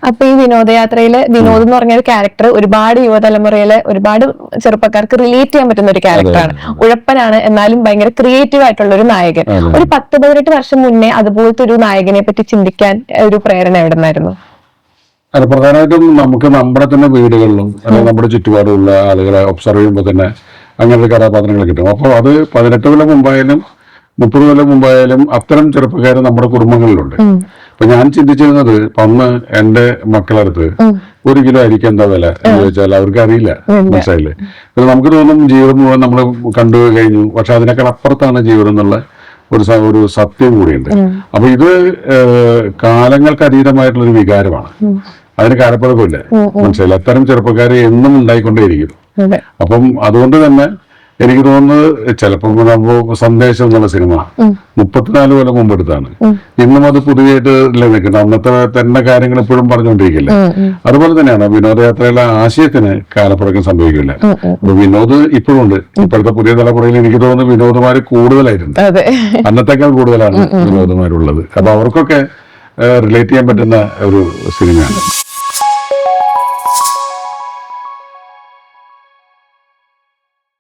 അപ്പൊ ഈ വിനോദയാത്രയില് വിനോദ് എന്ന് പറഞ്ഞ ഒരു ക്യാരക്ടർ ഒരുപാട് യുവതലമുറയിലെ ഒരുപാട് ചെറുപ്പക്കാർക്ക് റിലേറ്റ് ചെയ്യാൻ പറ്റുന്ന ഒരു ക്യാരക്ടറാണ്. ഉഴപ്പനാണ്, എന്നാലും ഭയങ്കര ക്രിയേറ്റീവ് ആയിട്ടുള്ള ഒരു നായകൻ. ഒരു 10-18 വർഷം മുന്നേ അതുപോലത്തെ ഒരു നായകനെ പറ്റി ചിന്തിക്കാൻ ഒരു പ്രേരണ എവിടെ നിന്നായിരുന്നു? അത് പ്രധാനമായിട്ടും നമുക്ക് നമ്മുടെ തന്നെ വീടുകളിലും അല്ലെങ്കിൽ നമ്മുടെ ചുറ്റുപാടുമുള്ള ആളുകളെ ഒബ്സർവ് ചെയ്യുമ്പോൾ തന്നെ അങ്ങനത്തെ കഥാപാത്രങ്ങൾ കിട്ടും. അപ്പോൾ അത് 18 കൊല്ലം മുമ്പായാലും 30 കൊല്ലം മുമ്പായാലും അത്തരം ചെറുപ്പക്കാർ നമ്മുടെ കുടുംബങ്ങളിലുണ്ട്. അപ്പൊ ഞാൻ ചിന്തിച്ചിരുന്നത് അന്ന് എന്റെ മക്കളടുത്ത് 1 കിലോ അരിക്ക് എന്താ വില എന്ന് ചോദിച്ചാൽ അവർക്ക് അറിയില്ല. മനസ്സിലായില്ലേ? പിന്നെ നമുക്ക് തോന്നും ജീവിതം മുഴുവൻ നമ്മൾ കണ്ടു കഴിഞ്ഞു, പക്ഷെ അതിനേക്കാൾ അപ്പുറത്താണ് ജീവിതം എന്നുള്ള ഒരു സത്യം കൂടിയുണ്ട്. അപ്പൊ ഇത് കാലങ്ങൾക്ക് അതീതമായിട്ടുള്ള ഒരു വികാരമാണ്. അതിന് കാലപ്പഴക്കമില്ല. മനസ്സിലായില്ല? അത്തരം ചെറുപ്പക്കാർ എന്നും ഉണ്ടായിക്കൊണ്ടേയിരിക്കും. അപ്പം അതുകൊണ്ട് തന്നെ എനിക്ക് തോന്നുന്നത് ചിലപ്പോൾ സന്ദേശം എന്നുള്ള സിനിമ 34 കൊല്ലം മുമ്പ് എടുത്താണ്. ഇന്നും അത് പുതിയതായിട്ട് നിൽക്കുന്നത്. അന്നത്തെ തന്നെ കാര്യങ്ങൾ എപ്പോഴും പറഞ്ഞുകൊണ്ടിരിക്കില്ല. അതുപോലെ തന്നെയാണ് വിനോദയാത്രയിലെ ആശയത്തിന് കാലപ്പഴക്കം സംഭവിക്കില്ല. അപ്പൊ വിനോദ് ഇപ്പോഴും ഉണ്ട്. ഇപ്പോഴത്തെ പുതിയ തലമുറയിൽ എനിക്ക് തോന്നുന്നു വിനോദമാര് കൂടുതലായിരുന്നു. അന്നത്തേക്കാൾ കൂടുതലാണ് വിനോദമാരുള്ളത്. അപ്പൊ അവർക്കൊക്കെ റിലേറ്റ് ചെയ്യാൻ പറ്റുന്ന ഒരു സിനിമയാണ്.